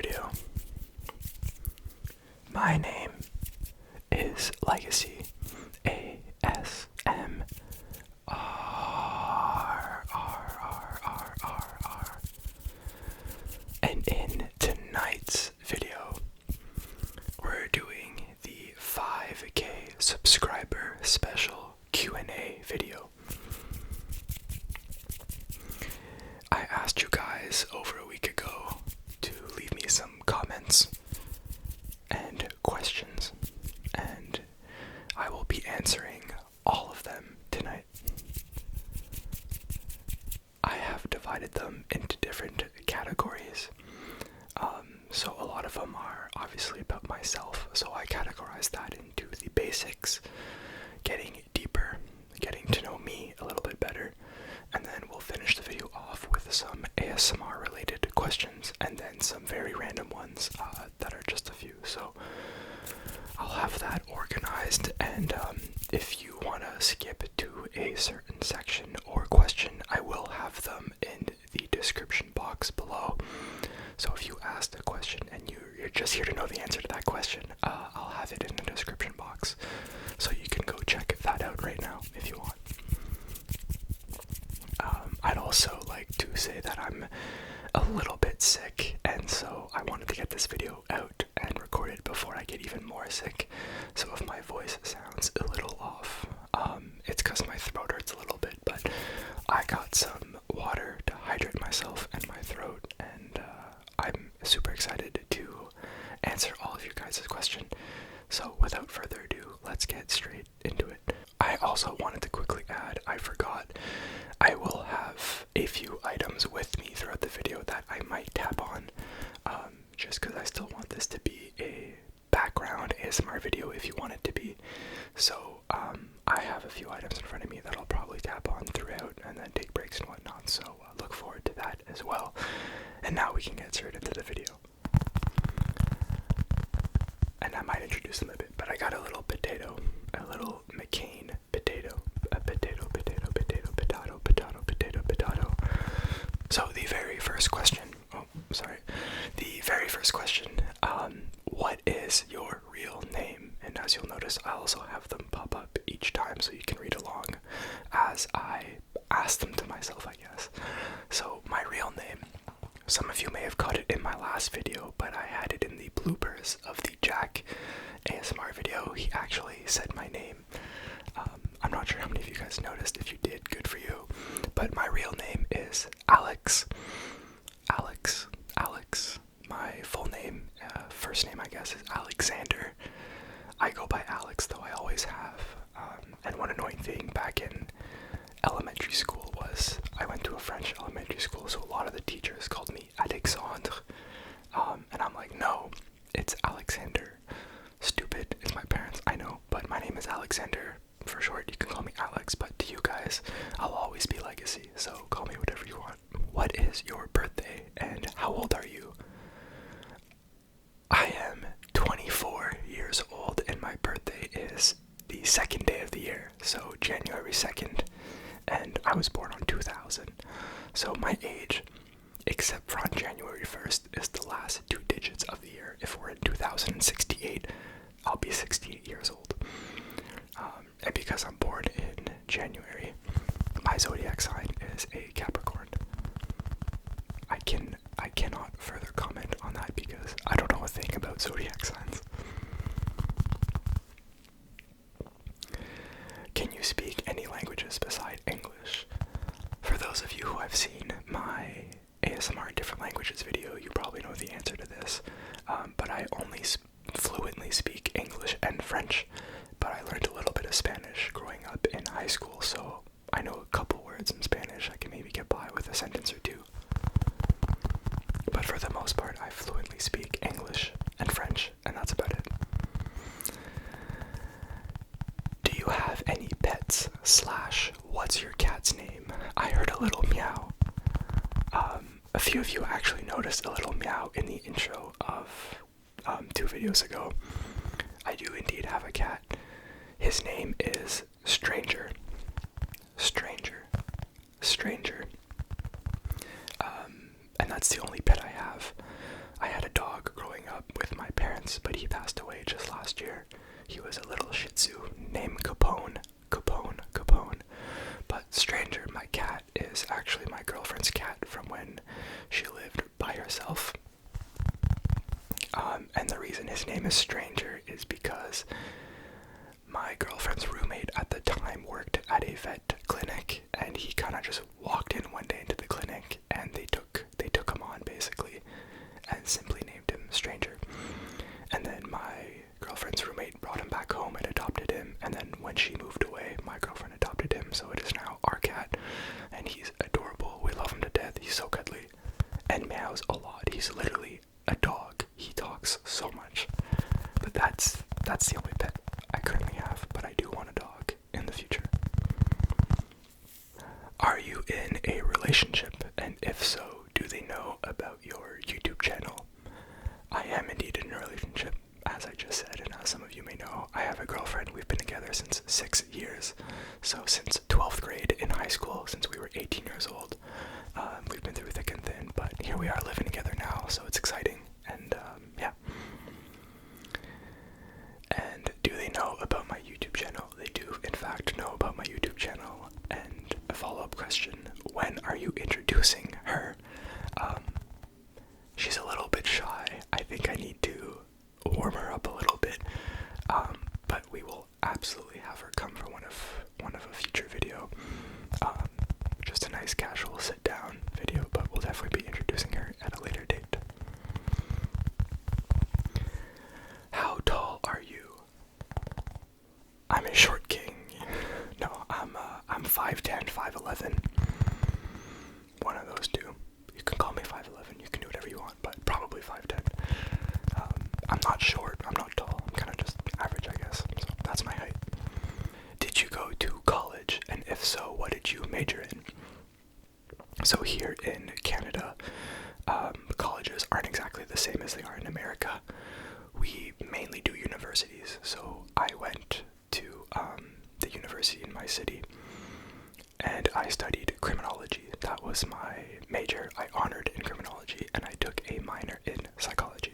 video. My name is Legacy ASMR. And in tonight's video, we're doing the 5K subscriber special Q&A video. I asked you guys over a week ago to leave me some comments and questions, and I will be answering all of them tonight. I have divided them into different categories. So a lot of them are obviously about myself, so I categorize that into the basics, getting deeper, getting to know me a little bit better, and then we'll finish the video off with some ASMR related questions, and then some very random ones that are just a few. So I'll have that organized, and if you want to skip to a certain section or question, I will have them in the description box below. So if you asked a question and you're just here to know the answer to that question, I'll have it in the description box, so you can go check that out right now if you want. I'd also like to say that I'm a little bit sick, and so I wanted to get this video out and record it before I get even more sick. So if my voice sounds a little off, it's because my throat hurts a little bit, but I got some water to hydrate myself and my throat, and I'm super excited to answer all of your guys' questions. So without further ado, let's get straight into it. I also wanted to quickly add, I forgot, I will have a few items with me throughout the video that I might tap on, just because I still want this to be a background ASMR video if you want it to be. So I have a few items in front of me that I'll probably tap on throughout and then take breaks and whatnot, so look forward to that as well. And now we can get straight into the video. And I might introduce them a bit, but I got a little potato, a little McCain potato, a potato. So the very first question, what is your real name? And as you'll notice, I also have them pop up each time so you can read along as I ask them to myself, I guess. So my real name, some of you may have caught it in my last video, but I had it in the bloopers of the Jack ASMR video. He actually said my name. I'm not sure how many of you guys noticed. If you did, good for you. But my real name is Alex. My full name, first name I guess, is Alexander. I go by Alex, though I always have. And one annoying thing back in elementary school was I went to a French elementary school, so a lot of the teachers called me Alexandre. And I'm like, no, it's Alexander. Stupid, it's my parents, I know, but my name is Alexander. For short, you can call me Alex, but to you guys, I'll always be Legacy, so call me whatever you want. What is your birthday, and how old are you? I am 24 years old, and my birthday is the second day of the year, so January 2nd, and I was born on 2000. So my age, except for on January 1st, is the last two digits of the year. If we're in 2068, I'll be 68 years old. And because I'm born in January, my zodiac sign is a Capricorn. I cannot further comment on that because I don't know a thing about zodiac signs. Can you speak any languages beside English? For those of you who have seen my ASMR different languages video, you probably know the answer to this, but I only fluently speak English and French, but I learned a little bit of Spanish growing up in high school, so I know a couple words in Spanish. I can maybe get by with a sentence or two. But for the most part, I fluently speak English and French, and that's about it. Do you have any pets / what's your cat's name? I heard a little meow. A few of you actually noticed a little meow in the intro of 2 videos ago. I do indeed have a cat. His name is Stranger. And that's the only pet I have. I had a dog parents, but he passed away just last year. He was a little Shih Tzu named Capone. But Stranger, my cat, is actually my girlfriend's cat from when she lived by herself. And the reason his name is Stranger is because my girlfriend's roommate at the time worked at a vet clinic, and he kind of just walked in one day into the clinic, and they took him on basically, and simply named him Stranger. And then my girlfriend's roommate brought him back home and adopted him, and then when she moved away, my girlfriend adopted him, so it is now our cat, and he's adorable. We love him to death. He's so cuddly and meows a lot. He's literally a dog. He talks so much. But that's the only pet I currently have, but I do want a dog in the future. Are you in a relationship? And if so, do they know about your YouTube channel? I am indeed in a relationship, as I just said, and as some of you may know, I have a girlfriend. We've been together since 6 years. So since 12th grade in high school, since we were 18 years old. We've been through thick and thin, but here we are living together now, so it's exciting. And yeah. And do they know about my YouTube channel? They do, in fact, know about my YouTube channel. And a follow-up question, when are you introducing her? She's a little bit shy. I think I need to warm her up a little bit. But we will absolutely have her come for one of a future video. Just a nice casual sit-down video, but we'll definitely be introducing her at a later date. How tall are you? I'm a short king. No, I'm 5'10", 5'11". One of those two. You can call me 5'11", you can do whatever you want, but probably 5'10". I'm not short, I'm not tall, I'm kind of just average, I guess, so that's my height. Did you go to college, and if so, what did you major in? So here in Canada, colleges aren't exactly the same as they are in America. We mainly do universities, so I went to the university in my city, and I studied criminology. That was my major. I honored in criminology, and I took a minor in psychology.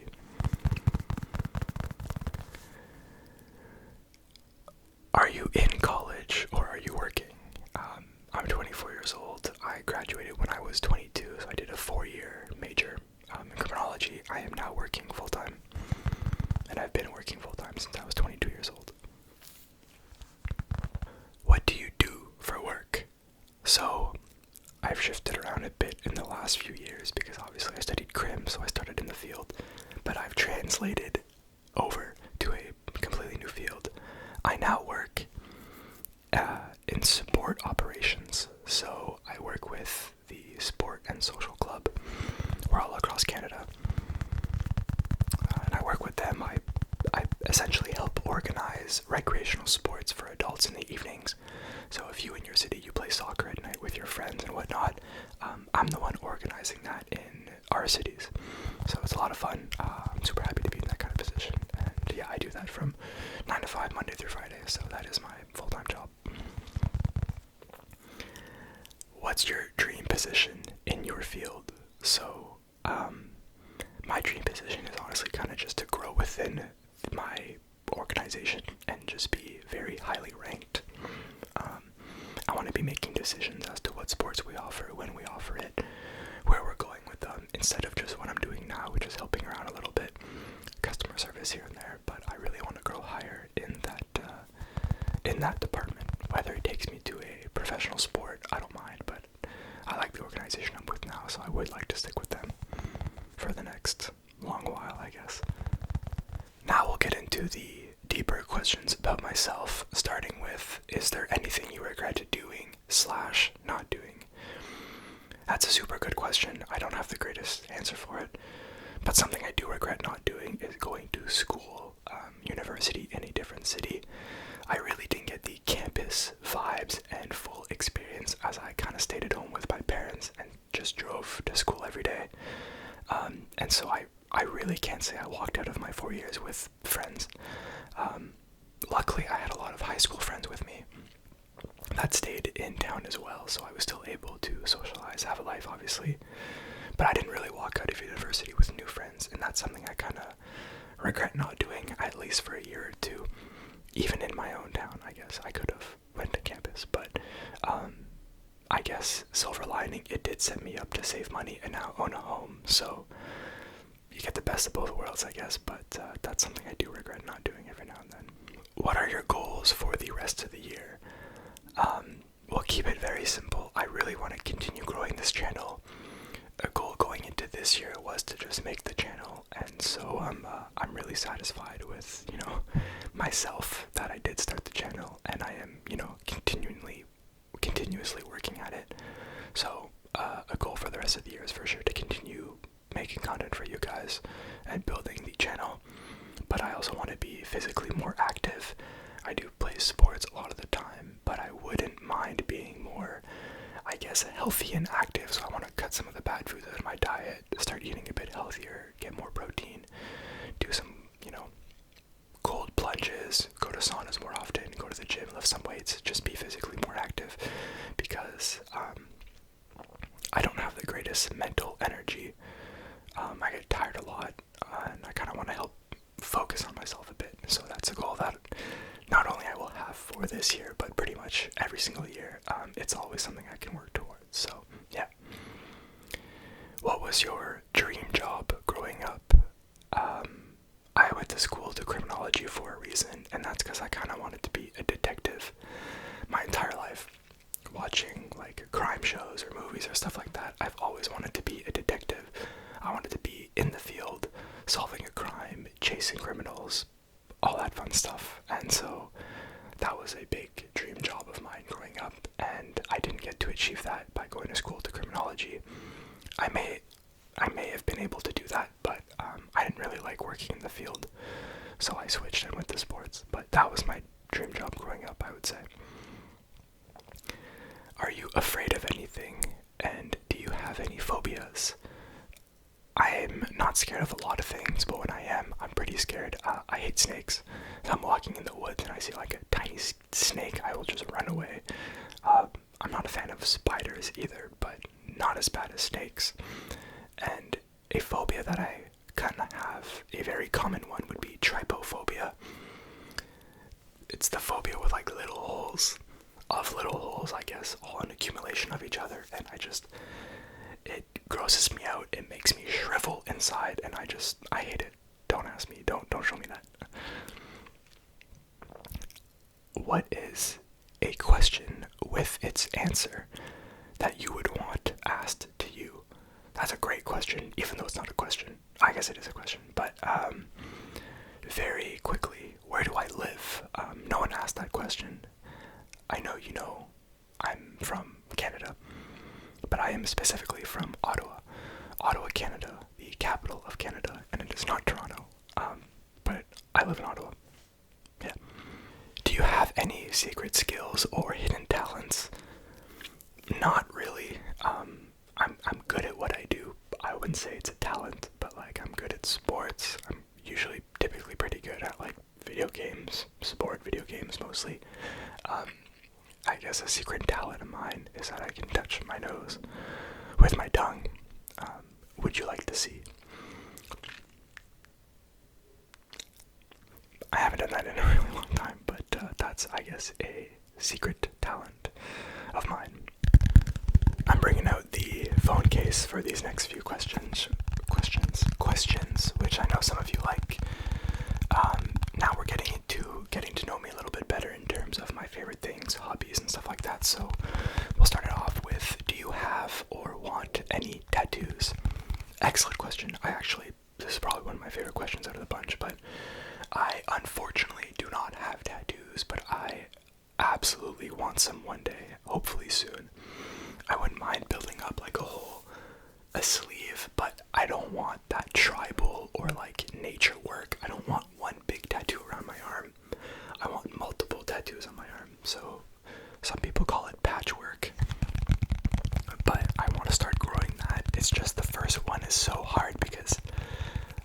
Are you in college, or are you working? I'm 24 years old. I graduated when I was 22, so I did a 4-year major in criminology. I am now working full-time, and I've been working full-time since I was 22 years old. What do you do for work? So, I've shifted around a bit in the last few years because obviously I studied crim, so I started in the field, but I've translated over to a completely new field. I now work in sport operations, so I work with the Sport and Social Club. We're all across Canada, and I work with them. I essentially help organize recreational sports for adults in the evenings. So if you in your city, you play soccer at night with your friends and whatnot, I'm the one organizing that in our cities. So it's a lot of fun. I'm super happy to be in that kind of position. And yeah, I do that from 9 to 5, Monday through Friday. So that is my full-time job. What's your dream position in your field? So, my dream position is honestly kind of just to grow within my organization and just be very highly ranked. I want to be making decisions as to what sports we offer, when we offer it, where we're going with them, instead of just what I'm doing now, which is helping around a little bit, customer service here and there. But I really want to grow higher in that department. Whether it takes me to a professional sport, I don't mind, but I like the organization I'm with now, so I would like to stick with them for the next long while, I guess. Now we'll get into the deeper questions about myself, starting with, is there anything you regret doing/not doing? That's a super good question. I don't have the greatest answer for it, but something I do regret not doing is going to school, university in a different city. I really didn't get the campus vibes and full experience as I kind of stayed at home with my parents and just drove to school every day. And so I really can't say I walked out of my 4 years with friends. Luckily, I had a lot of high school friends with me that stayed in town as well, so I was still able to socialize, have a life, obviously. But I didn't really walk out of university with new friends, and that's something I kind of regret not doing, at least for a year or two, even in my own town. I guess I could have went to campus, but I guess silver lining, it did set me up to save money and now own a home, so you get the best of both worlds, I guess, but that's something I do regret not doing every now and then. What are your goals for the rest of the year? We'll keep it very simple. I really want to continue growing this channel. A goal going into this year was to just make the channel, and so I'm really satisfied with, myself that I did start the channel, and I am, continuously working at it. So a goal for the rest of the year is for sure to continue making content for you guys and building the channel, but I also want to be physically more active. I do play sports a lot of the time, but I wouldn't mind being more, I guess, healthy and active. So I want to cut some of the bad foods out of my diet, start eating a bit healthier, get more protein, do some, cold plunges, go to saunas more often, go to the gym, lift some weights, just be physically more active, because I don't have the greatest mental energy. I get tired a lot, and I kind of want to help focus on myself a bit. So that's a goal that not only I will have for this year, but pretty much every single year. It's always something I can work towards. So yeah. What was your dream job growing up? I went to school to criminology for a reason, and that's because I kind of wanted to be a detective my entire life. Watching like crime shows or movies or stuff like that, I've always wanted to be a detective. I wanted to be in the field, solving a crime, chasing criminals, all that fun stuff. And so that was a big dream job of mine growing up, and I didn't get to achieve that by going to school to criminology. I may have been able to do that, but I didn't really like working in the field, so I switched and went to sports. But that was my dream job growing up, I would say. Are you afraid of anything, and do you have any phobias? I'm not scared of a lot of things, but when I am, I'm pretty scared. I hate snakes. If I'm walking in the woods and I see like a tiny snake, I will just run away. I'm not a fan of spiders either, but not as bad as snakes. And a phobia that I kind of have, a very common one, would be trypophobia. It's the phobia with like little holes, I guess, all an accumulation of each other, and it grosses me out. It makes me shrivel inside, and I hate it. Don't ask me. Don't show me that. What is a question with its answer that you would want asked to you? That's a great question, even though it's not a question. I guess it is a question, but very quickly, where do I live? No one asked that question. I know you know I'm from Canada, but I am specifically from Ottawa, Canada, the capital of Canada, and it is not Toronto, but I live in Ottawa. Yeah. Do you have any secret skills or hidden talents? Not really. I'm good at what I do. I wouldn't say it's a talent, but like I'm good at sports. I'm typically pretty good at like video games mostly. I guess a secret talent of mine is that I can touch my nose with my tongue. Would you like to see? I haven't done that in a really long time, but that's, I guess, a secret talent of mine. I'm bringing out the phone case for these next few questions, which I know some of you like. Now we're getting to know me a little bit better in terms of my favorite things, hobbies, and stuff like that. So we'll start it off with, do you have or want any tattoos? Excellent question. This is probably one of my favorite questions out of the bunch, but I unfortunately do not have tattoos, but I absolutely want some one day, hopefully soon. I wouldn't mind building up like a sleeve, but I don't want that tribal or like nature work. I don't want one big tattoo around my arm. I want multiple tattoos on my arm. So some people call it patchwork, but I want to start growing that. It's just the first one is so hard because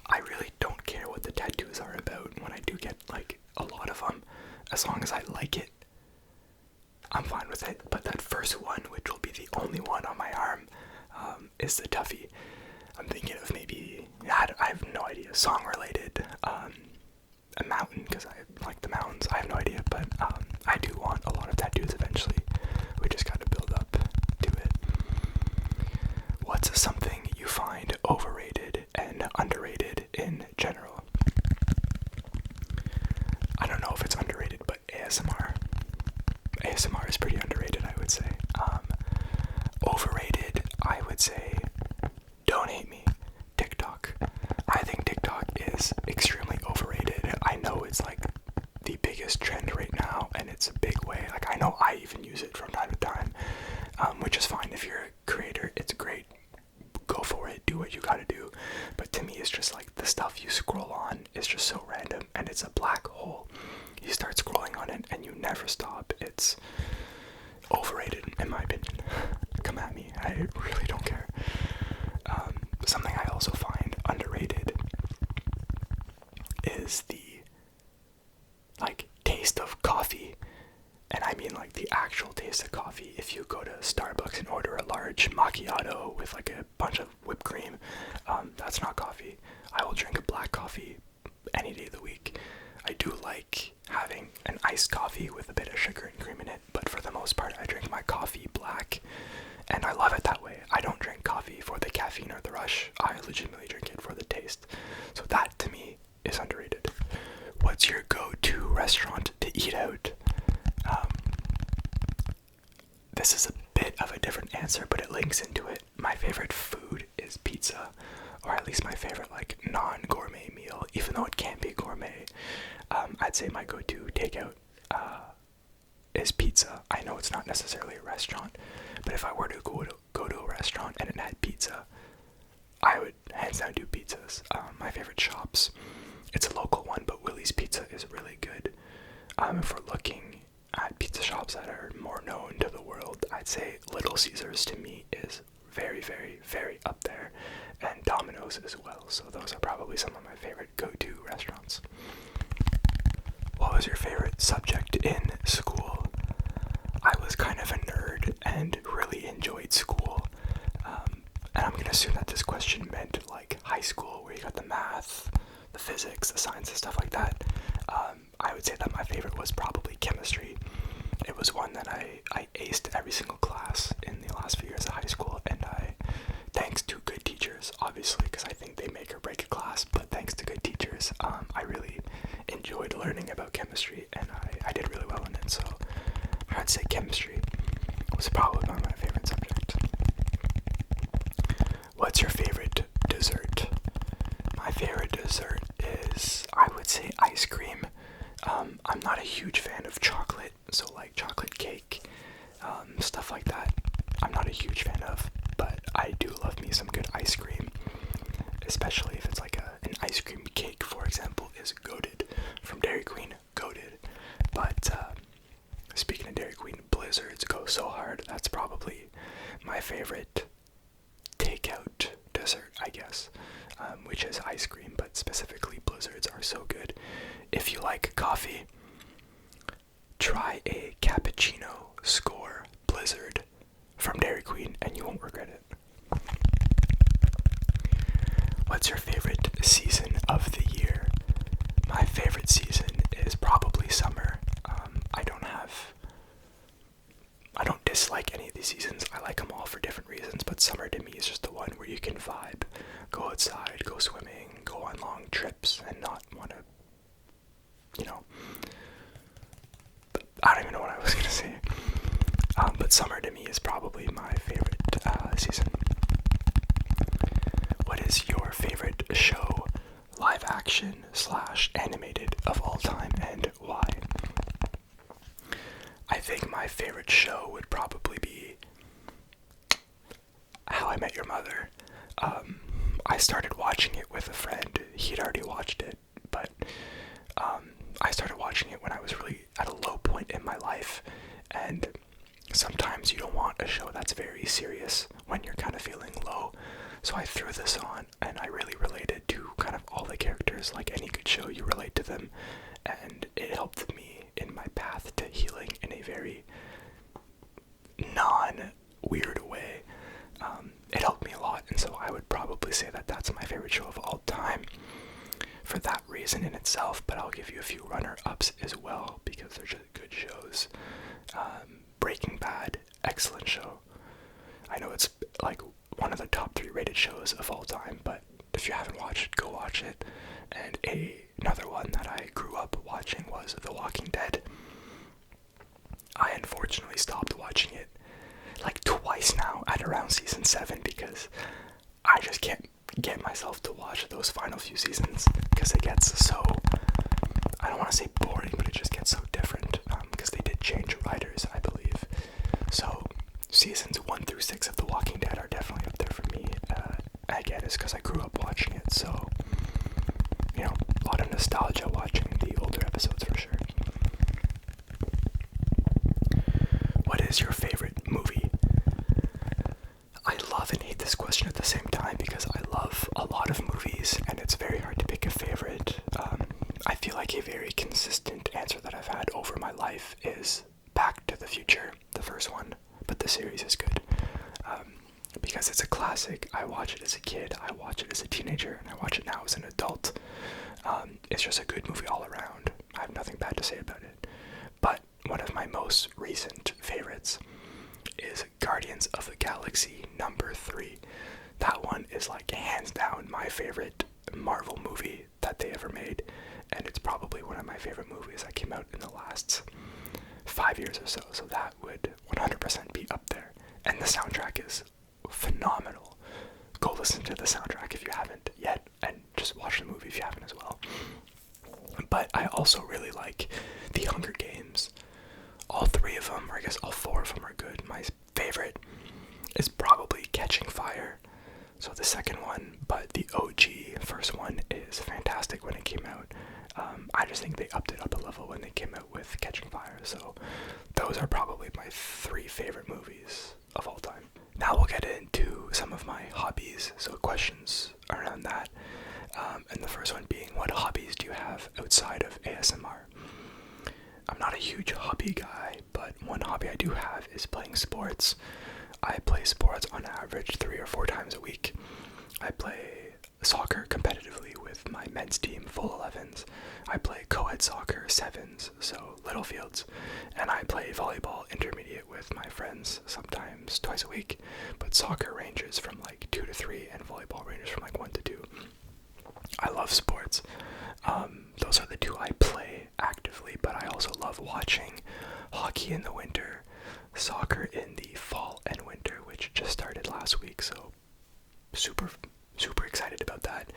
I really don't care what the tattoos are about when I do get like a lot of them. As long as I like it, I'm fine with it. But that first one, which will be the only one on my arm, is the toughie. I'm thinking of maybe, I have no idea, song related. a mountain, because I like the mountains. I have no idea, but I do want a lot of tattoos eventually. We just got to build up to it. What's something you find overrated and underrated in general? I don't know if it's underrated, but ASMR. ASMR is pretty underrated, I would say. Overrated, I would say, don't hate me, TikTok. I think TikTok is extremely overrated. I know it's like the biggest trend right now, and it's a big way. Like, I know I even use it from time to time, which is fine. If you're a creator, it's great. Go for it, do what you gotta do. But to me, it's just like the stuff you scroll on is just so random, and it's a black hole. You start scrolling on it and you never stop. It's overrated, in my opinion. Come at me, I really don't care. Something I also find underrated is the like taste of coffee. And I mean like the actual taste of coffee. If you go to Starbucks and order a large macchiato with like a bunch of whipped cream, that's not coffee. I will drink a black coffee any day of the week. I do like having an iced coffee with a bit of sugar and cream in it, but for the most part I drink my coffee black, and I love it that way. I don't drink coffee for the caffeine or the rush. I legitimately drink it for the taste. So that to me is underrated. What's your go-to restaurant to eat out? This is a bit of a different answer, but it links into it. My favorite food is pizza, or at least my favorite like non-gourmet meal, even though it can be gourmet. I'd say my go-to takeout is pizza. I know it's not necessarily a restaurant, but if I were to go to a restaurant and it had pizza, I would hands down do pizzas. My favorite shops, it's a local one, but Willie's Pizza is really good. If we're looking at pizza shops that are more known to the world, I'd say Little Caesars to me is very, very, very up there, and Domino's as well. So those are probably some of my favorite go-to restaurants. What was your favorite subject in school? I was kind of a nerd and really enjoyed school. And I'm gonna assume that this question meant like high school, where you got the math, the physics, the science, and stuff like that. I would say that my favorite was probably chemistry. It was one that I aced every single class in the last few years of high school, and thanks to good teachers, obviously, because I think they make or break a class, but thanks to good teachers, I really enjoyed learning about chemistry, and I did really well in it. So I'd say chemistry was probably my favorite subject. What's your favorite dessert? My favorite dessert is, I would say, ice cream. I'm not a huge fan of chocolate, so like chocolate cake, stuff like that, I'm not a huge fan of, but I do love me some good ice cream, especially if it's like an ice cream cake, for example, is goated. From Dairy Queen, goated. But speaking of Dairy Queen, Blizzards go so hard. That's probably my favorite takeout dessert, I guess, which is ice cream, but specifically Blizzards are so good. If you like coffee, try a cappuccino score Blizzard from Dairy Queen and you won't regret it. What's your favorite season of the year? My favorite season is probably summer. I don't dislike any of these seasons. I like them all for different reasons, but summer to me is just the one where you can vibe, go outside, go swimming, go on long trips, and not want to, I don't even know what I was going to say. But summer to me is probably my favorite season. What is your favorite show, live action / animated, of all time, and why? I think my favorite show would probably be How I Met Your Mother. I started watching it with a friend. He'd already watched it, but I started watching it when I was really at a low point in my life, and sometimes you don't want a show that's very serious when you're kind of feeling low. So I threw this on, and I really related to kind of all the characters. Like any good show, you relate to them, and it helped me in my path to healing in a very non-weird way. It helped me a lot, and so I would probably say that that's my favorite show of all time. For that reason myself, but I'll give you a few runner-ups as well because they're just good shows. Breaking Bad, excellent show. I know it's like one of the top 3 rated shows of all time, but if you haven't watched it, go watch it. And another one that I grew up watching was The Walking Dead. I unfortunately stopped watching it like twice now at around season 7 because I just can't get myself to watch those final few seasons because it gets so, I don't want to say boring, but it just gets so different because they did change writers, I believe. So seasons 1 through 6 of The Walking Dead are definitely up there for me. Again, it's because I grew up watching it, so you know, a lot of nostalgia watching the older episodes for sure. What is your favorite movie? I love and hate this question at the same time because I love a lot of movies and it's very hard to pick a favorite. I feel like a very consistent answer that I've had over my life is Back to the Future, the first one, but the series is good. Because it's a classic. I watch it as a kid, I watch it as a teenager, and I watch it now as an adult. It's just a good movie all around. I have nothing bad to say about it. But one of my most recent favorites is Guardians of the Galaxy number 3. That one is like hands down my favorite Marvel movie that they ever made, and it's probably one of my favorite movies that came out in the last 5 years or so, so that would 100% be up there. And the soundtrack is phenomenal. Go listen to the soundtrack if you haven't yet, and just watch the movie if you haven't as well. But I also really like The Hunger Games. All 3 of them, or I guess all 4 of them are good. My favorite is probably Catching Fire, so the second one, but the OG first one is fantastic when it came out. I just think they upped it up a level when they came out with Catching Fire, so those are probably my 3 favorite movies of all time. Now we'll get into some of my hobbies, so questions around that. And the first one being, what hobbies do you have outside of ASMR? I'm not a huge hobby guy, but one hobby I do have is playing sports. I play sports on average 3 or 4 times a week. I play soccer competitively with my men's team, full 11s. I play co-ed soccer 7s, so little fields. And I play volleyball intermediate with my friends, sometimes twice a week. But soccer ranges from like 2 to 3, and volleyball ranges from like 1 to 2. I love sports. Those are the 2 I play actively, but I also love watching hockey in the winter, soccer in the fall and winter, which just started last week, so super excited about that.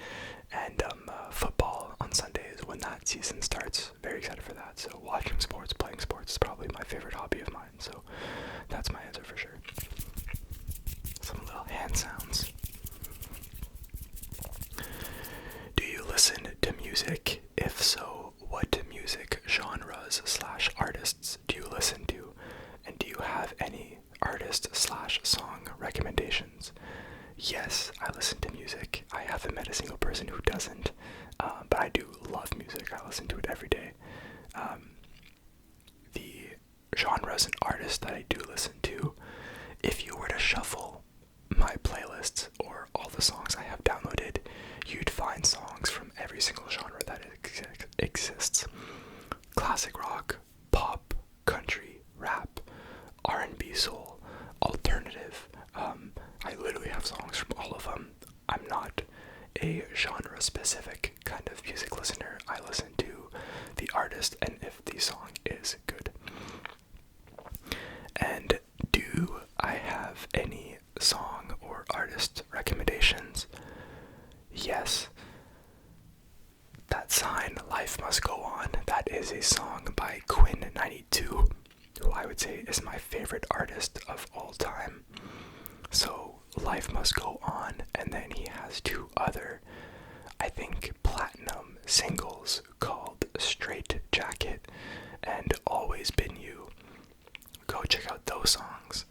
And football on Sundays when that season starts, very excited for that. So watching sports, playing sports is probably my favorite hobby of mine, so that's my answer for sure. Some little hand sounds. Do you listen to music? If so, what music genres / artists do you listen to? And do you have any artist / song recommendations? Yes, I listen to music. I haven't met a single person who doesn't, but I do love music. I listen to it every day. The genres and artists that I do listen to, if you were to shuffle my playlists or all the songs I have downloaded, you'd find songs from every single genre that exists. Classic rock, pop, country, rap, R&B, soul, alternative. I literally have songs from all of them. I'm not a genre-specific kind of music listener. I listen to the artist and if the song is good. And do I have any song or artist recommendations? Yes. That Sign, Life Must Go On, that is a song by Quinn92, who I would say is my favorite artist of all time. So, Life Must Go On, and then he has 2 other, I think, platinum singles called Straight Jacket and Always Been You. Go check out those songs.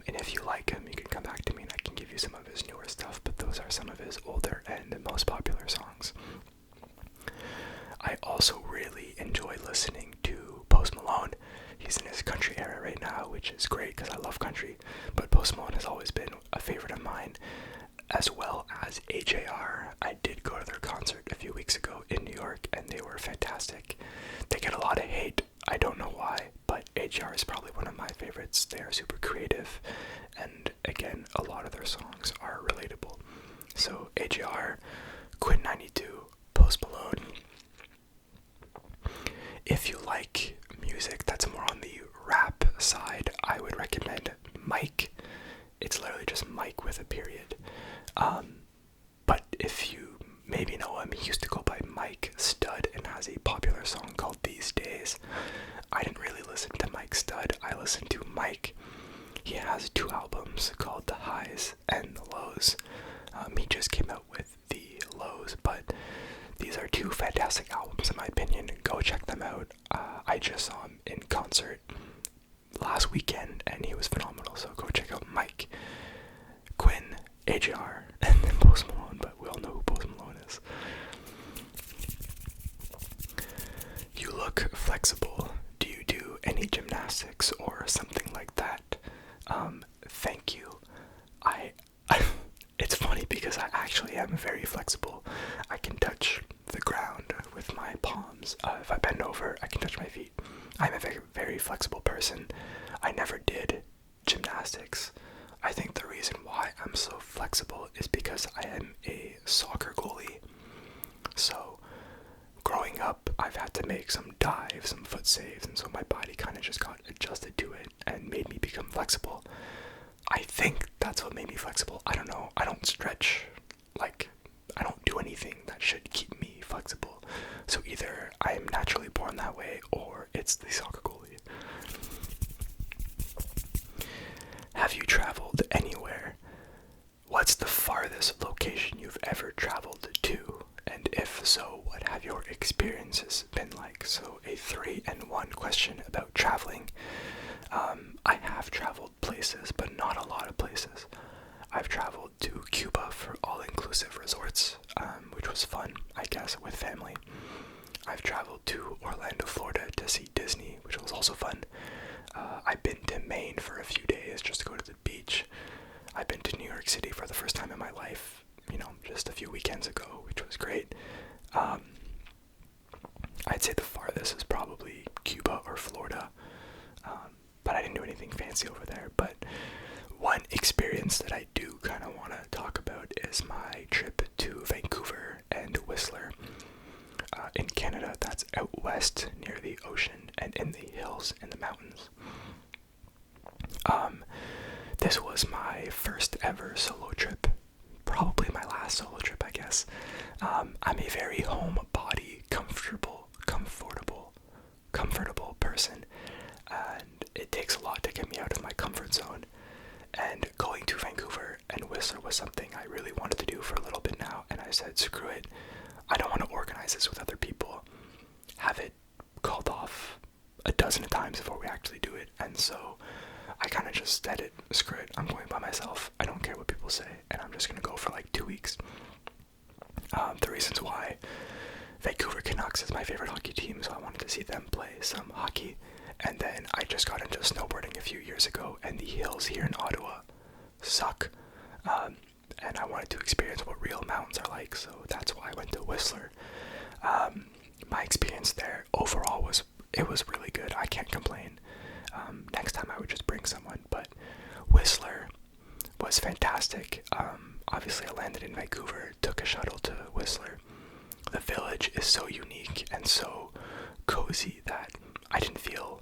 And if you like him, you can come back to me and I can give you some of his newer stuff, but those are some of his older and most popular songs. I also really enjoy listening to Post Malone. He's in his country era right now, which is great because I love country, but Post Malone has always been a favorite of mine, as well as AJR. I did go to their concert a few weeks ago in New York, and they were It's literally just Mike with a period. But if you maybe know him, he used to go by Mike Stud and has a popular song called These Days. I didn't really listen to Mike Stud, I listened to Mike. He has 2 albums called The Highs and The Lows. He just came out with The Lows, but these are 2 fantastic albums in my opinion. Go check them out. I just saw him in concert last weekend and he was phenomenal, so go check out Mike, Quinn, AJR, and then Post Malone, but we all know who Post Malone is. You look flexible. Do you do any gymnastics or something like that? Thank you. It's funny because I actually am very flexible. I can touch the ground with my palms. If I bend over, I can touch my feet. I'm a very, very flexible person. I never did gymnastics. I think the reason why I'm so flexible is because I am a soccer goalie. So growing up, I've had to make some dives, some foot saves, and so my body kind of just got adjusted to it and made me become flexible. I think that's what made me flexible. I don't know. I don't stretch. Like, I don't do anything that should keep me flexible. So either I am naturally born that way or it's the soccer goalie. Have you traveled anywhere? What's the farthest location you've ever traveled to? And if so, what have your experiences been like? So a 3-in-1 question about traveling. I have traveled places, but not a lot of places. I've traveled to Cuba for all-inclusive resorts, which was fun, I guess, with family. I've traveled to Orlando, Florida to see Disney, which was also fun. I've been to Maine for a few days just to go to the beach. I've been to New York City for the first time in my life, just a few weekends ago, which was great. I'd say the farthest is probably Cuba or Florida, but I didn't do anything fancy over there. But one experience that I do kind of want to talk about is my trip to Vancouver and Whistler. In Canada, that's out west near the ocean and in the hills and the mountains. This was my first ever solo trip, probably my last solo trip, I guess. I'm a very homebody, comfortable person, and it takes a lot to get me out of my comfort zone. And going to Vancouver and Whistler was something I really wanted to do for a little bit now, and I said, screw it, I don't want to organize this with other people, have it called off a dozen times before we actually do it. And so I kind of just said it, screw it, I'm going by myself, I don't care what people say, and I'm just going to go for like 2 weeks. The reasons why: Vancouver Canucks is my favorite hockey team, so I wanted to see them play some hockey. And then I just got into snowboarding a few years ago, and the hills here in Ottawa suck. And I wanted to experience what real mountains are like, so that's why I went to Whistler. My experience there overall was really good. I can't complain. Next time I would just bring someone, but Whistler was fantastic. Obviously I landed in Vancouver, took a shuttle to Whistler. The village is so unique and so cozy that I didn't feel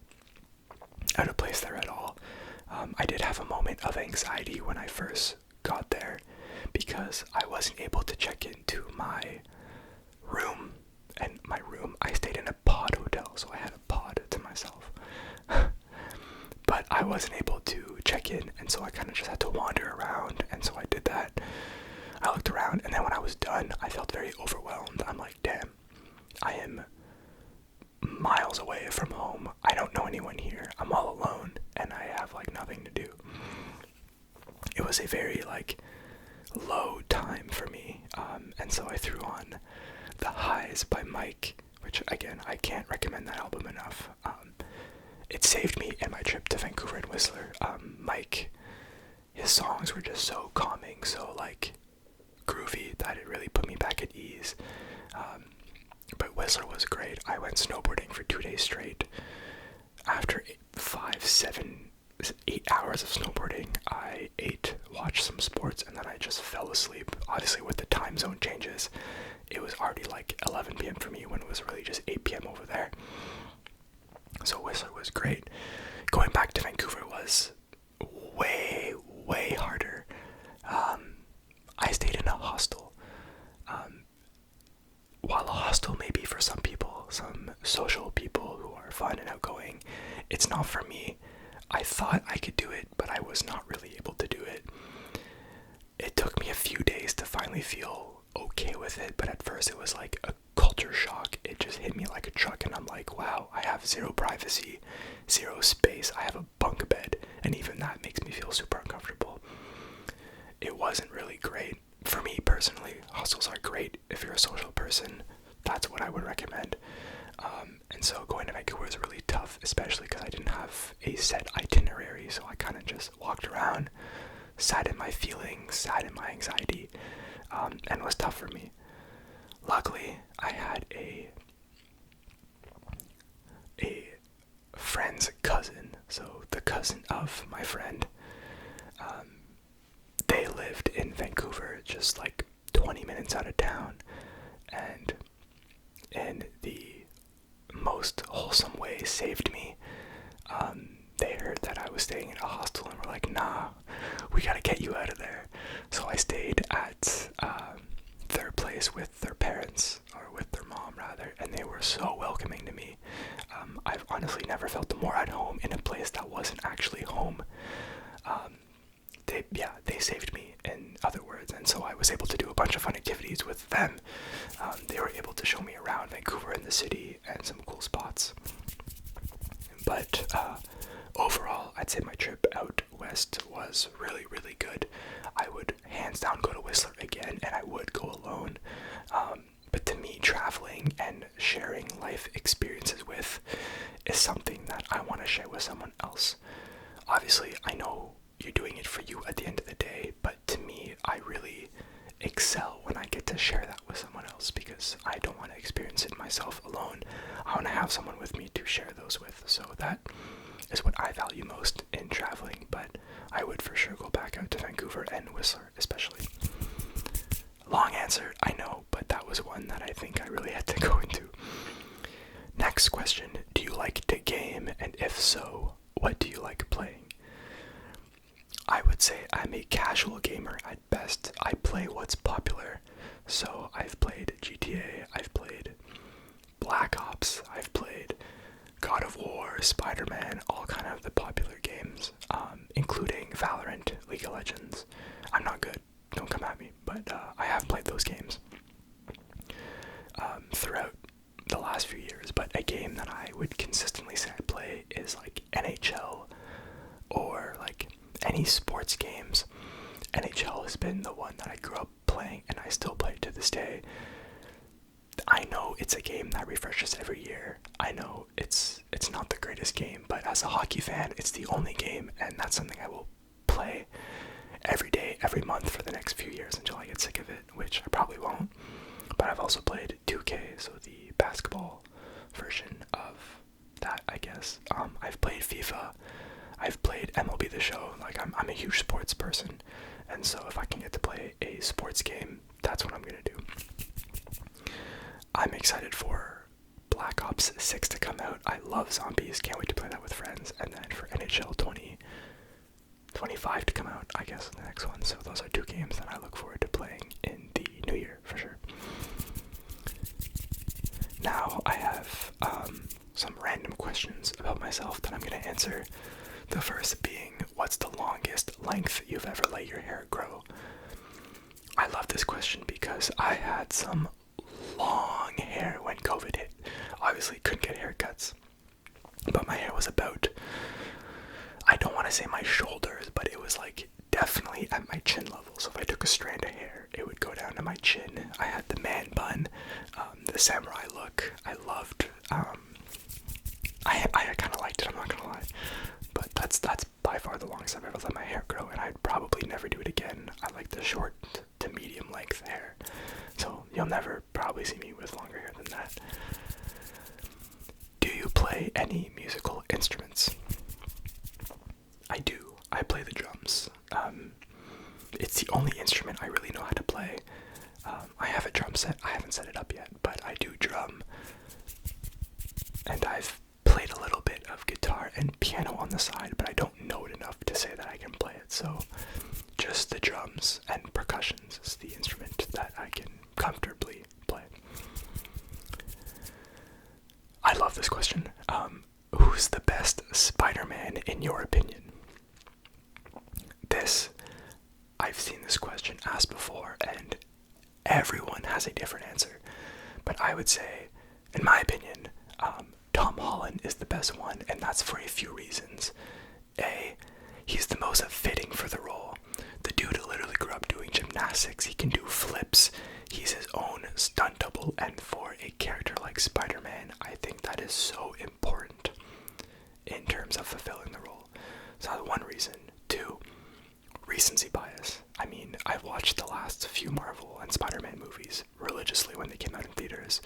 out of place there at all. I did have a moment of anxiety when I first got there because I wasn't able to check into my room. And my room, I stayed in a pod hotel, so I had a pod to myself. But I wasn't able to check in, and so I kind of just had to wander around, and so I did that. I looked around, and then when I was done, I felt very overwhelmed. I'm like, damn, I am miles away from home. I don't know anyone here. I'm all alone, and I have like nothing to do. It was a very low time for me, and so I threw on The Highs by Mike, which again, I can't recommend that album enough. It saved me in my trip to Vancouver and Whistler. Mike, his songs were just so calming, so groovy, that it really put me back at ease. But Whistler was great. I went snowboarding for 2 days straight. After 8 hours of snowboarding, I ate, watched some sports, and then I just fell asleep. Obviously, with the time zone changes, it was already 11 p.m. for me when it was really just 8 p.m. over there. So Whistler was great. Going back to Vancouver was way way harder. I stayed in a hostel. While a hostel may be for some people, some social people who are fun and outgoing, it's not for me. I thought I could do it, but I was not really able to do it. It took me a few days to finally feel okay with it, but at first it was like a culture shock. It just hit me like a truck, and I'm like, wow, I have zero privacy, zero space. I have a bunk bed, and even that makes me feel super uncomfortable. It wasn't really great. For me personally, hostels are great if you're a social person. That's what I would recommend. And so going to Vancouver was really tough, especially because I didn't have a set itinerary, so I kind of just walked around, sat in my feelings, sat in my anxiety, and it was tough for me. Luckily, I had a friend's cousin, so the cousin of my friend. They lived in Vancouver, just like 20 minutes out of town, and in the most wholesome way saved me. They heard that I was staying in a hostel and were like, nah, we gotta get you out of there. So I stayed at their place with their parents, or with their mom rather, and they were so welcoming to me. I've honestly never felt more at home in a place that wasn't actually home. They saved me, in other words, and so I was able to do a bunch of fun activities with them. They were able to show me around Vancouver and the city and some cool spots. But overall, I'd say my trip out west was really, really good. I would hands down go to Whistler again, and I would go alone. But to me, traveling and sharing life experiences with is something that I want to share with someone else. Obviously, I know you're doing it for you at the end of the day, but to me, I really excel when I get to share that with someone else, because I don't want to experience it myself alone. I want to have someone with me to share those with, so that is what I value most in traveling. But I would for sure go back out to Vancouver and Whistler especially. Long answer, I know, but that was one that I think I really had to go into. Next question, do you like to game, and if so, what do you like playing? I would say I'm a casual gamer at best. I play what's popular. So I've played GTA, I've played Black Ops, I've played God of War, Spider-Man, all kind of the popular games, including Valorant, League of Legends. I'm not good, don't come at me, but I have played those games throughout the last few years. But a game that I would consistently say I play is like NHL, or like any sports games. NHL has been the one that I grew up playing, and I still play to this day. I know it's a game that refreshes every year. I know it's not the greatest game, but as a hockey fan, it's the only game, and that's something I will play every day, every month for the next few years until I get sick of it, which I probably won't. But I've also played 2K, so the basketball version of that, I guess. I've played FIFA. I've played MLB The Show. Like, I'm a huge sports person, and so if I can get to play a sports game, that's what I'm gonna do. I'm excited for Black Ops 6 to come out. I love zombies, can't wait to play that with friends, and then for NHL 2025 to come out, I guess, the next one. So those are two games that I look forward to playing in the new year, for sure. Now, I have some random questions about myself that I'm gonna answer. The first being, what's the longest length you've ever let your hair grow? I love this question because I had some long hair when COVID hit. Obviously couldn't get haircuts, but my hair was about, I don't want to say my shoulders, but it was like definitely at my chin level. So if I took a strand of hair, it would go down to my chin. I had the man bun, the samurai look. I loved, I kind of liked it, I'm not gonna lie. But that's by far the longest I've ever let my hair grow, and I'd probably never do it again. I like the short to medium length hair, so you'll never probably see me with longer hair than that. Do you play any musical instruments? I do. I play the drums. It's the only instrument I really know how to play. I have a drum set. I haven't set it up yet, but I do drum, and I've played a little bit of guitar and piano on the side, but I don't know it enough to say that I can play it. So just the drums and percussions is the instrument that I can comfortably play. I love this question. Who's the best Spider-Man in your opinion? I've seen this question asked before, and everyone has a different answer. But I would say, in my opinion, Tom Holland is the best one, and that's for a few reasons. A, he's the most fitting for the role. The dude literally grew up doing gymnastics. He can do flips. He's his own stunt double, and for a character like Spider-Man, I think that is so important in terms of fulfilling the role. So that's one reason. Two, recency bias. I mean, I've watched the last few Marvel and Spider-Man movies religiously when they came out in theaters,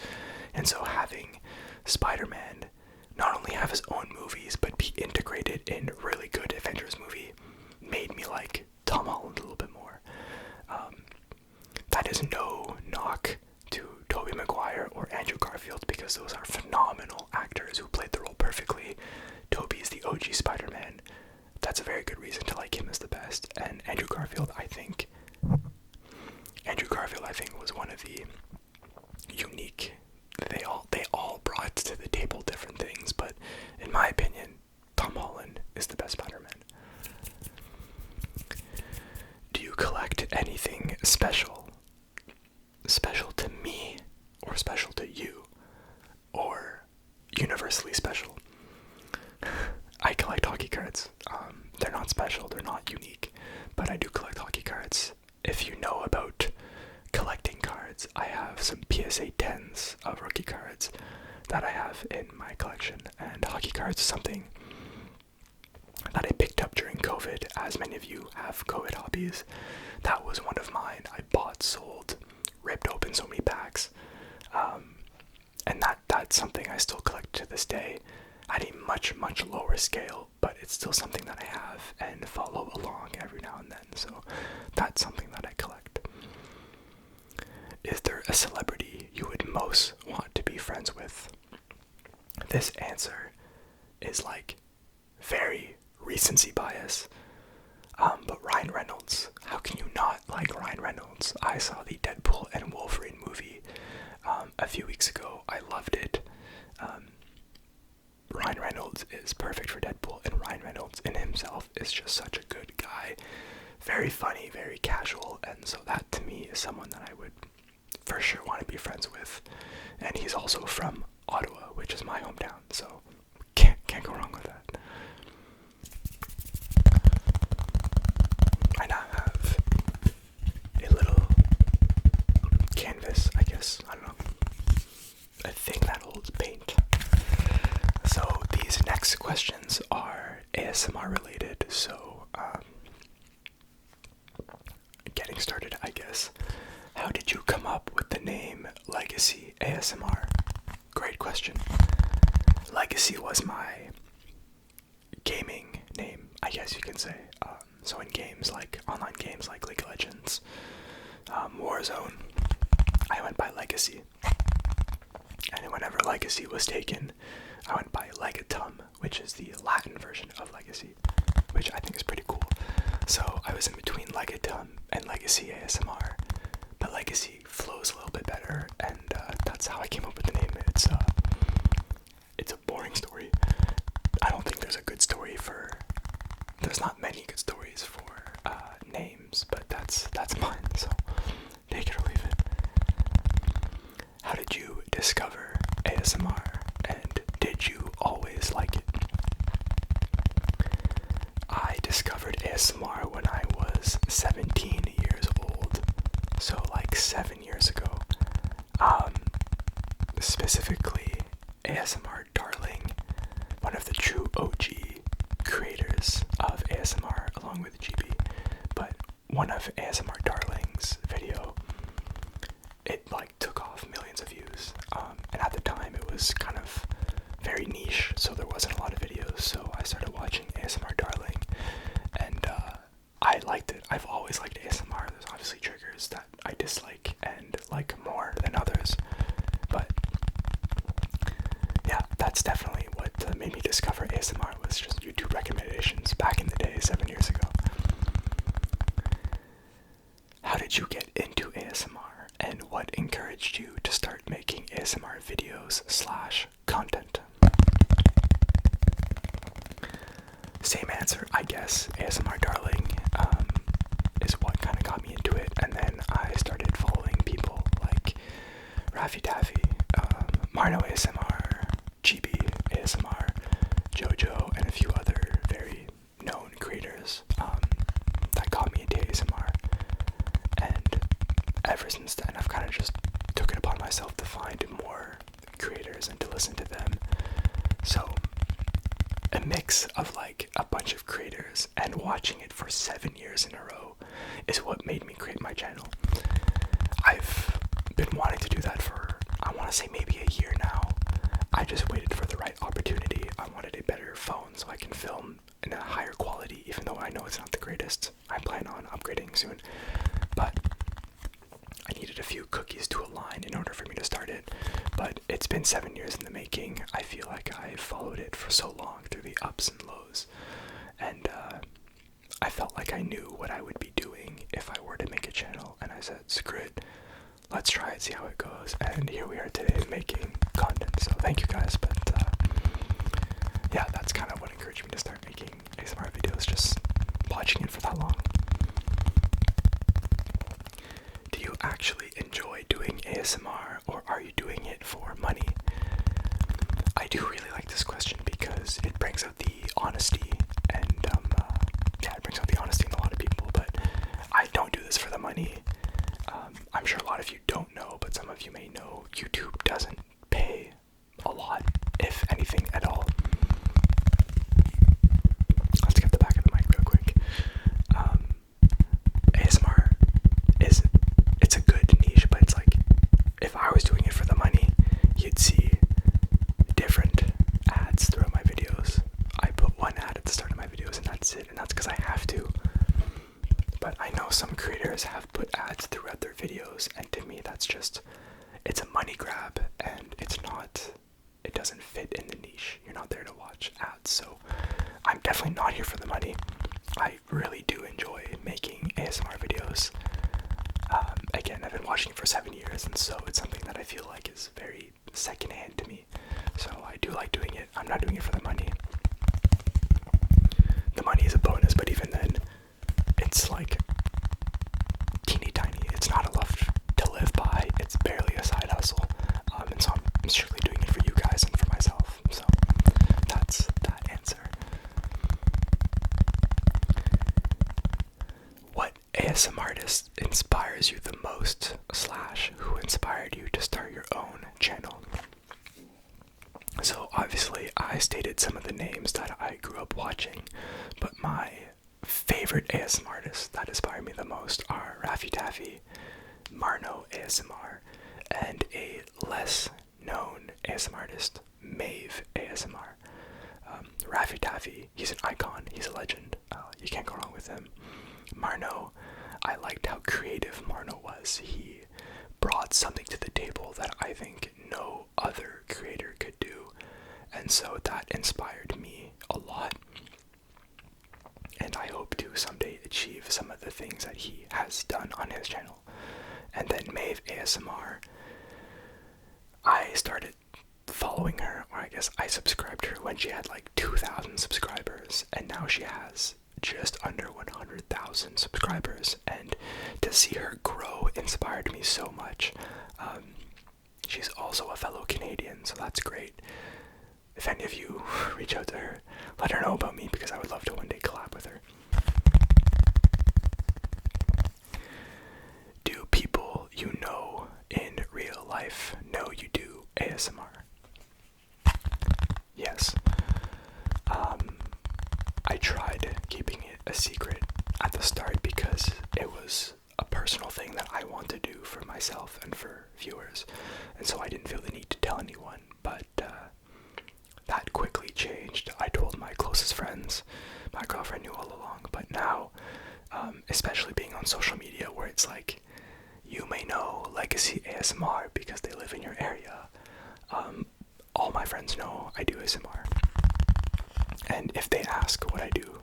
and so having Spider-Man not only have his own movies but be integrated in a really good Avengers movie made me like Tom Holland a little bit more. That is no knock to Tobey Maguire or Andrew Garfield, because those are phenomenal actors who played the role perfectly. Tobey is the OG Spider-Man. That's a very good reason to like him as the best. And Andrew Garfield, I think was one of the unique. They all brought to the table different things, but in my opinion, Tom Holland is the best Spider-Man. Do you collect anything special? Special to me, or special to you, or universally special? I collect hockey cards. They're not special, they're not unique, but I do collect hockey cards. If you know about collecting cards, I have some PSA 10s of rookie cards that I have in my collection, and hockey cards is something that I picked up during COVID, as many of you have COVID hobbies. That was one of mine. I bought, sold, ripped open so many packs, and that's something I still collect to this day at a much lower scale, but it's still something that I have and follow along every now and then, so that's something that I collect. Is there a celebrity you would most want to be friends with? This answer is like very recency bias, but Ryan Reynolds. How can you not like Ryan Reynolds? I saw the Deadpool and Wolverine movie a few weeks ago. I loved it. Ryan Reynolds is perfect for Deadpool, and Ryan Reynolds in himself is just such a good guy. Very funny, very casual, and so that to me is someone that I would for sure want to be friends with. And he's also from Ottawa, which is my hometown, so can't go wrong with that. I now have a little canvas, I guess, I don't know, a thing that holds paint. So these next questions are ASMR related, so getting started, I guess. How did you come up with the name Legacy ASMR? Great question. Legacy was my gaming name, I guess you can say. So in games like online games like League of Legends, Warzone, I went by Legacy. And whenever Legacy was taken, I went by Legatum, which is the Latin version of Legacy, which I think is pretty cool. So I was in between Legatum and Legacy ASMR, but Legacy flows a little bit better, and that's how I came up with the name. It's a boring story. I don't think there's a good story there's not many good stories for names, but that's mine, so take it or leave it. How did you discover ASMR, and did you always like it? I discovered ASMR when I was 17 years old, so like 7 years ago. Specifically, ASMR Darling, one of the true OG creators of ASMR, along with GB, but one of ASMR Darling's video, it like took off millions of views, and at the time it was kind of very niche, so there wasn't a lot of videos, so I started watching ASMR Darling, and I liked it. I've always liked ASMR. There's obviously triggers that I dislike and like more than others, but yeah, that's definitely what made how did you get into ASMR, and what encouraged you to start making ASMR videos / content? Same answer, I guess. ASMR Darling is what kind of got me into it, and then I started following people like Raffy Taffy, Marno ASMR, GB ASMR, Jojo, and a few other very known creators that got me into ASMR. And ever since then, I've kind of just took it upon myself to find more creators and to listen to them. So a mix of like a bunch of creators and watching it for 7 years in a row is what made me create my channel. I've been wanting to do that for, I want to say, maybe a year now. I just waited for the right opportunity. I wanted a better phone so I can film in a higher quality, even though I know it's not the greatest. I plan on upgrading soon, but I needed a few cookies to align in order for me to start it. But it's been 7 years in the making. I feel like I followed it for so long through the ups and lows, and I felt like I knew what I would be doing if I were to make a channel, and I said, screw it, let's try it, see how it goes. And here we are today making content, so thank you guys. But yeah, that's kind of what encouraged me to start making ASMR videos, just watching it for that long. Do you actually enjoy doing ASMR, or are you doing it for money? I do really like this question because it brings out the honesty, and it brings out the honesty in a lot of people. But I don't do this for the money. I'm sure a lot of you don't know, but some of you may know YouTube doesn't pay a lot, if anything at all. Let's get the back of the mic real quick. ASMR it's a good niche, but it's like, if I was doing it for the money, you'd see different ads throughout my videos. I put one ad at the start of my videos and that's it, and that's because I have to. But I know some creators have put ads throughout their videos, and to me that's just, it's a money grab, and it doesn't fit in the niche. You're not there to watch ads, so I'm definitely not here for the money. I really do enjoy making ASMR videos. Again, I've been watching it for 7 years, and so it's something that I feel like is very secondhand to me. So I do like doing it. I'm not doing it for the money. The money is a bonus, but even then, it's like teeny tiny. It's not enough to live by. It's barely a side hustle. And so I'm strictly doing it for you guys and for myself. So that's that answer. What ASMR artist inspires you the most, / who inspired you to start your own channel? So obviously I stated some of the names that I grew up watching, but my favorite ASMR artists that inspire me the most are Raffy Taffy, Marno ASMR, and a less known ASMR artist, Maeve ASMR. Raffy Taffy, he's an icon, he's a legend, you can't go wrong with him. Marno, I liked how creative Marno was. He brought something to the table that I think no other creator could do, and so that inspired me a lot, and I hope to someday achieve some of the things that he has done on his channel. And then Maeve ASMR, I started following her, or I guess I subscribed to her when she had like 2,000 subscribers, and now she has just under 100,000 subscribers, and to see her grow inspired me so much. She's also a fellow Canadian, so that's great. If any of you reach out to her, let her know about me, because I would love to one day collab with her. Do people you know in real life know you do ASMR? Yes. I tried keeping it a secret at the start because it was a personal thing that I want to do for myself and for viewers, and so I didn't feel the need to tell anyone. But that quickly changed. I told my closest friends. My girlfriend knew all along, but now, especially being on social media where it's like, you may know Legacy ASMR because they live in your area, all my friends know I do ASMR. And if they ask what I do,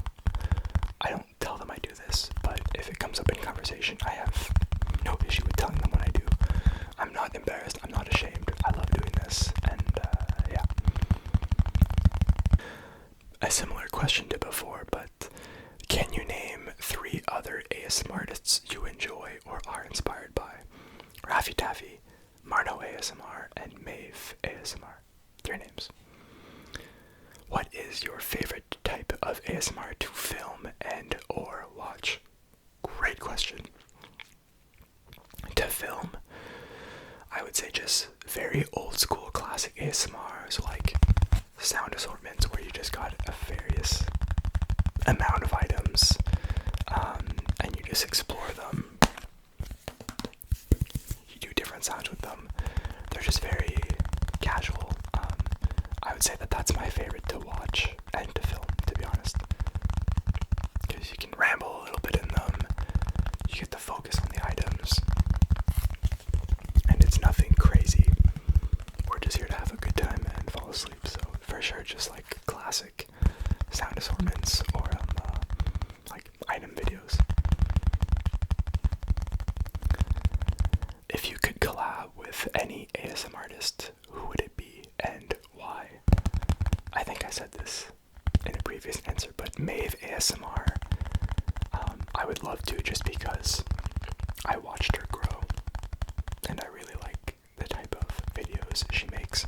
I don't tell them I do this, but if it comes up in conversation, I have ASMR, and Maeve ASMR. 3 names. What is your favorite type of ASMR to film and or watch? Great question. To film, I would say just very old school classic ASMR, so like sound assortments where you just got a various amount of items, and you just explore them. You do different sounds with them. They're just very casual. I would say that that's my favorite to watch and to film, to be honest, because you can ramble a little bit in them. You get to focus on the items, and it's nothing crazy. We're just here to have a good time and fall asleep. So for sure, just like classic sound assortments or like item videos. If you could collab with any ASMR artist, who would it be and why? I think I said this in a previous answer, but Maeve ASMR, I would love to, just because I watched her grow and I really like the type of videos she makes.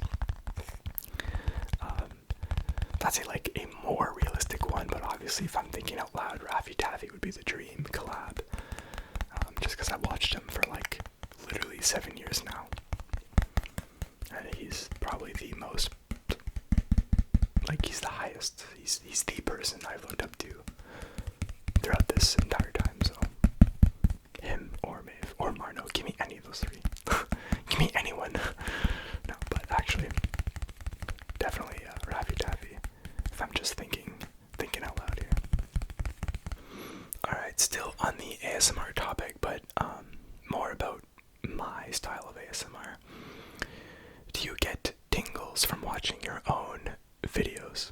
That's a more realistic one, but obviously if I'm thinking out loud, Raffi Taffy would be the dream collab, just because I watched him for like literally 7 years now, and he's probably the most, like, he's the highest, he's the person I've looked up to throughout this entire time. So him or Maeve or Marno, give me any of those 3. Give me anyone. No, but actually definitely Raffi Taffy, if I'm just thinking out loud here. Alright, still on the ASMR topic, but more about my style of ASMR. Do you get tingles from watching your own videos?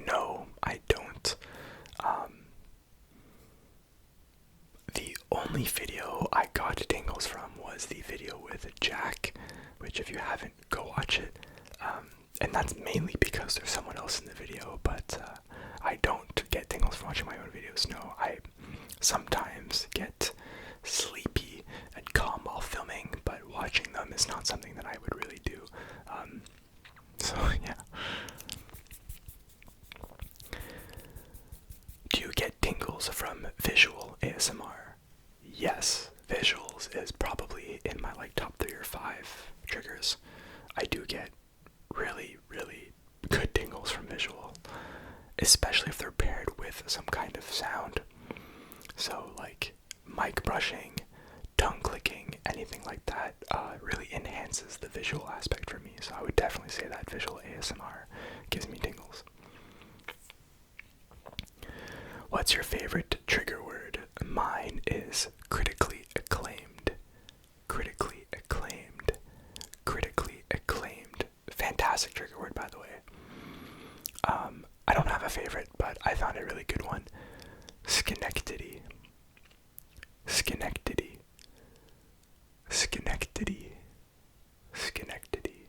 No, I don't. The only video I got tingles from was the video with Jack, which if you haven't, go watch it. And that's mainly because there's someone else in the video, but I don't get tingles from watching my own videos. No, I sometimes get sleepy and calm while filming, but watching them is not something that I would really do. So yeah. Do you get tingles from visual ASMR? Yes, visuals is probably in my top 3 or 5 triggers. I do get really, really good tingles from visual, especially if they're paired with some kind of sound. So like mic brushing, tongue clicking, anything like that really enhances the visual aspect for me. So I would definitely say that visual ASMR gives me tingles. What's your favorite trigger word? Mine is critically acclaimed. Critically acclaimed. Critically acclaimed. Fantastic trigger word, by the way. I don't have a favorite, but I found a really good one. Schenectady. Schenectady. Schenectady. Schenectady.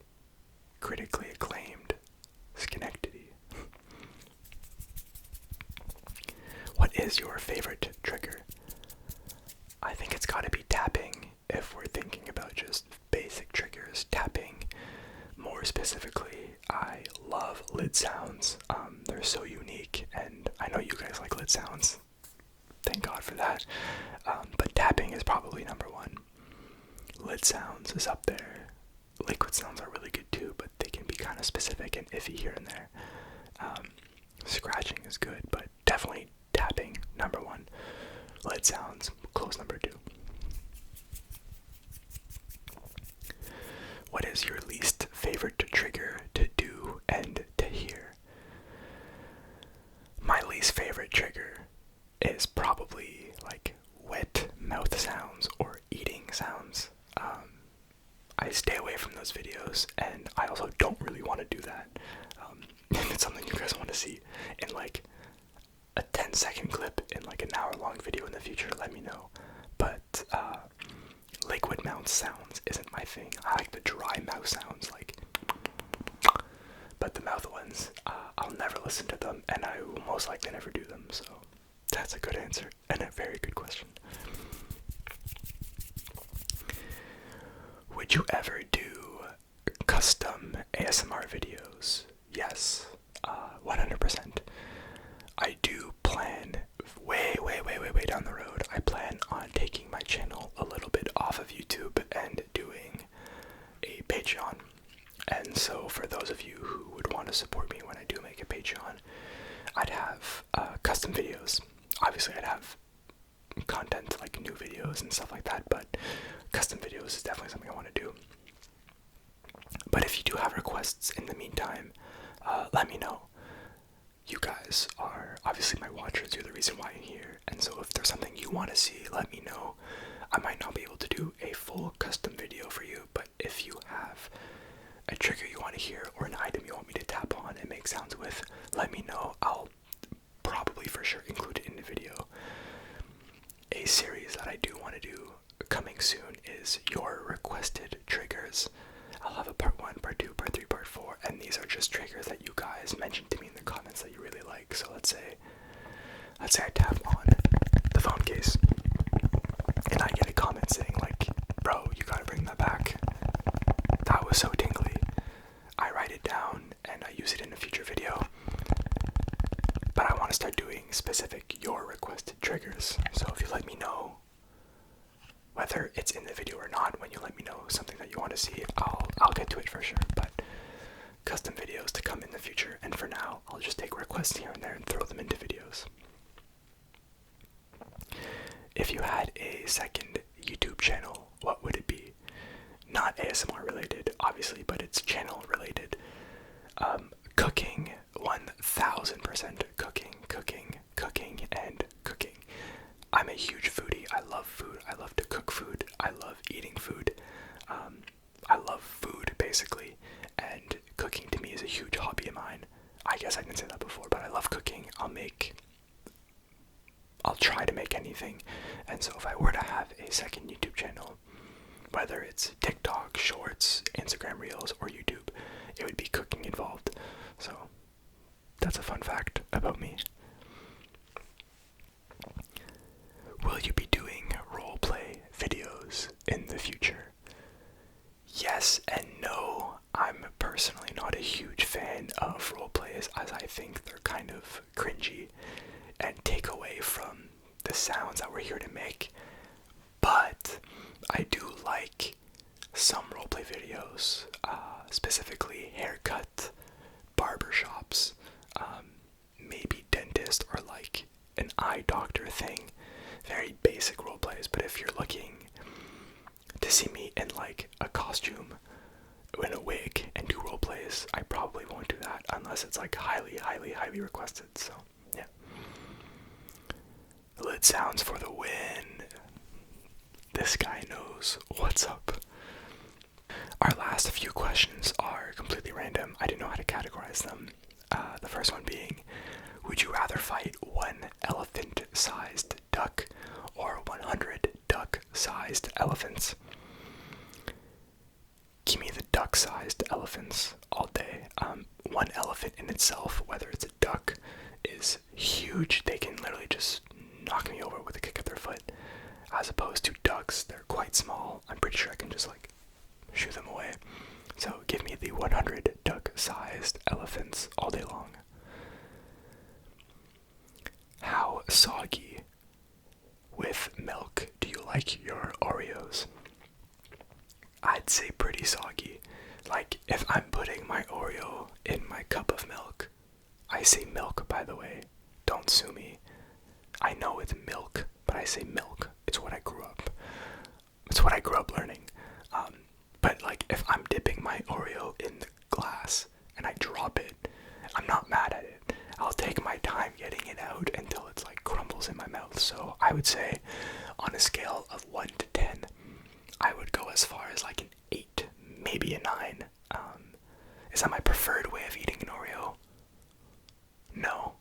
Critically acclaimed. Schenectady. What is your favorite trigger? I think it's gotta be tapping, if we're thinking about just basic triggers. Tapping. More specifically, I love lid sounds. They're so unique, and I know you guys like lid sounds. Thank God for that. But tapping is probably number 1. Lid sounds is up there. Liquid sounds are really good too, but they can be kind of specific and iffy here and there. Scratching is good, but definitely tapping, number 1. Lid sounds, close number 2. What is your least favorite trigger to do and to hear? My least favorite trigger is probably like wet mouth sounds or eating sounds. I stay away from those videos, and I also don't really want to do that. If it's something you guys want to see in like a 10-second clip in like an hour-long video in the future, let me know. But liquid mouth sounds isn't my thing. I like the dry mouth sounds, like, but the mouth ones, I'll never listen to them, and I will most likely never do them. So that's a good answer and a very good question. Would Would you ever do custom ASMR videos? Yes, 100%. I do plan way down the road. I plan on taking my channel a little bit off of YouTube and doing a Patreon. And so for those of you who would want to support me when I do make a Patreon, I'd have custom videos. Obviously I'd have content like new videos and stuff like that, but custom videos is definitely something I want to do. But if you do have requests in the meantime, let me know. You guys are obviously my watchers, you're the reason why I'm here, and so if there's something you want to see, let me know. I might not be able to do a full custom video for you, but if you have a trigger you want to hear or an item you want me to tap on and make sounds with, let me know. I'll probably for sure include it in the video. A series that I do want to do coming soon is your requested triggers. I'll have a part 1, part 2, part 3, part 4, and these are just triggers that you guys mentioned to me in the comments that you really like. So let's say I tap on the phone case and I get a comment saying like, bro, you gotta bring that back. That was so tingly. I write it down and I use it in a future video. But I want to start doing specific your requested triggers. So if you let me know whether it's in the video or not, when you let me know something that you want to see, I'll get to it for sure. But custom videos to come in the future, and for now, I'll just take requests here and there and throw them into videos. If you had a second YouTube channel, what would it be? Not ASMR related, obviously, but it's channel related. Cooking, 1000% cooking, and cooking. I'm a huge foodie. I love food. I love to cook food. I love eating food. I love food, basically, and cooking to me is a huge hobby of mine. I guess I didn't say that before, but I love cooking. I'll try to make anything, and so if I were to have a second YouTube channel, whether it's TikTok, Shorts, Instagram Reels, or YouTube, it would be cooking involved. So that's a fun fact about me. Will you be doing roleplay videos in the future? Yes and no. I'm personally not a huge fan of roleplays, as I think they're kind of cringy and take away from the sounds that we're here to make. But I do like some roleplay videos, specifically haircut, barbershops, maybe dentist, or like an eye doctor thing. Very basic roleplays, but if you're looking to see me in like a costume, in a wig, and do roleplays, I probably won't do that unless it's like highly requested. So yeah. Lid sounds for the win. This guy knows what's up. Our last few questions are completely random. I didn't know how to categorize them. The first one being, would you rather fight one elephant-sized duck or 100 duck-sized elephants? Give me the duck-sized elephants all day. One elephant in itself, whether it's a duck, is huge. They can literally just knock me over with a kick of their foot. As opposed to ducks, they're quite small. I'm pretty sure I can just like shoo them away. So give me the 100 duck-sized elephants all day long. How soggy with milk do you like your Oreos? I'd say pretty soggy. Like, if I'm putting my Oreo in my cup of milk, I say milk, by the way, don't sue me. I know it's milk, but I say milk. It's what I grew up learning. But like, if I'm dipping my Oreo in the glass and I drop it, I'm not mad at it. I'll take my time getting it out until it's like crumbles in my mouth. So I would say, on a scale of 1 to 10, I would go as far as like an 8, maybe a 9. Is that my preferred way of eating an Oreo? No.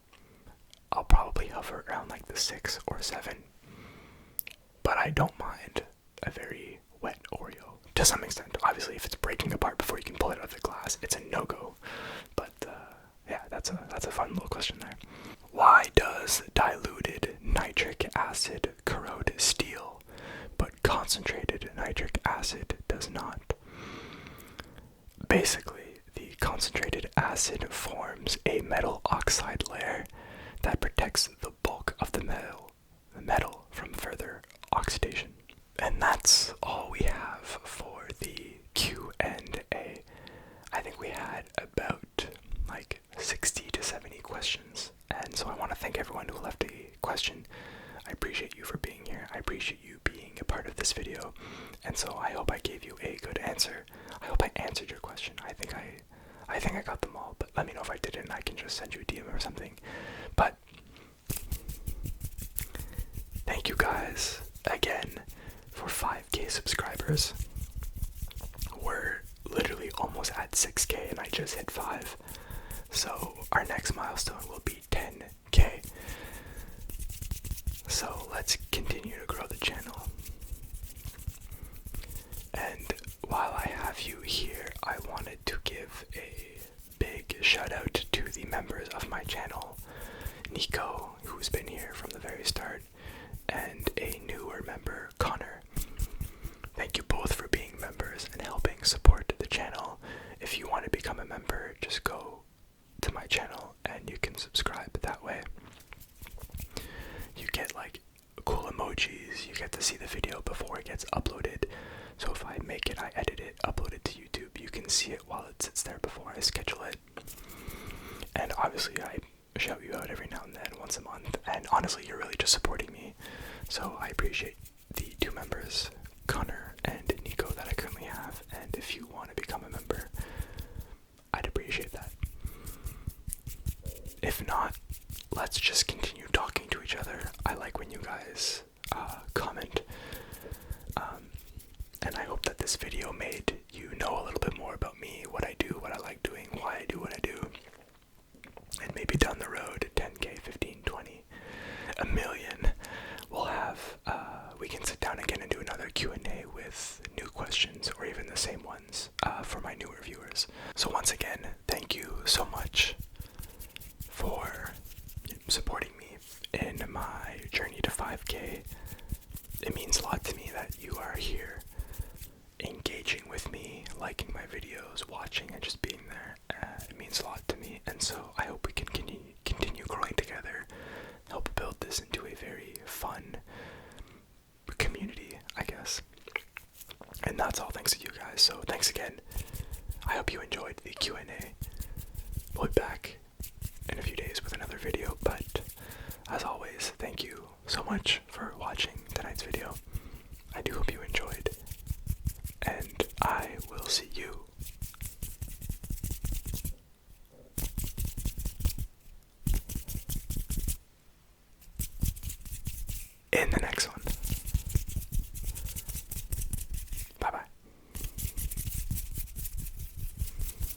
I'll probably hover around like the 6 or 7. But I don't mind a very wet Oreo, to some extent. Obviously, if it's breaking apart before you can pull it out of the glass, it's a no-go. But yeah, that's a fun little question there. Why does diluted nitric acid corrode steel, but concentrated nitric acid does not? basically, the concentrated acid forms a metal oxide layer that protects the bulk of the metal from further oxidation. And that's all we have for the Q&A. I think we had about like 60 to 70 questions, and so I want to thank everyone who left a question. I appreciate you for being here. I appreciate you being a part of this video, and so I hope I gave you a good answer. I hope I answered your question. I think I got them all, but let me know if I didn't. I can just send you a DM or something. But thank you guys again for 5K subscribers. We're literally almost at 6K and I just hit 5. So our next milestone will be 10K. So let's continue to grow the channel. And while I have you here, I wanted to give a big shout out to the members of my channel. Nico, who's been here from the very start, and a newer member, Connor. Thank you both for being members and helping support the channel. If you want to become a member, just go to my channel and you can subscribe that way. You get like cool emojis, you get to see the video before it gets uploaded. So if I make it, I edit it, upload it to YouTube, you can see it while it sits there before I schedule it. And obviously I shout you out every now and then, once a month, and honestly you're really just supporting me. So I appreciate the 2 members, Connor and Nico, that I currently have, and if you want to become a member, I'd appreciate that. If not, let's just continue talking to each other. I like when you guys comment, and I hope that this video made you know a little bit more about me, what I do, what I like doing, why I do what I do, and maybe down the road, 10K, 15, 20, a million, we'll have, we can sit down again and do another Q&A with new questions, or even the same ones, for my newer viewers. So once again, thank you so much for supporting me in my journey to 5K. It means a lot to me that you are here, engaging with me, liking my videos, watching, and just being there. It means a lot to me, and so I hope we can continue growing together, help build this into a very fun community, I guess. And that's all thanks to you guys, so thanks again. I hope you enjoyed the Q&A. We'll be back in a few days with another video, but as always, thank you so much for watching tonight's video. I do hope you enjoyed, and I will see you in the next one.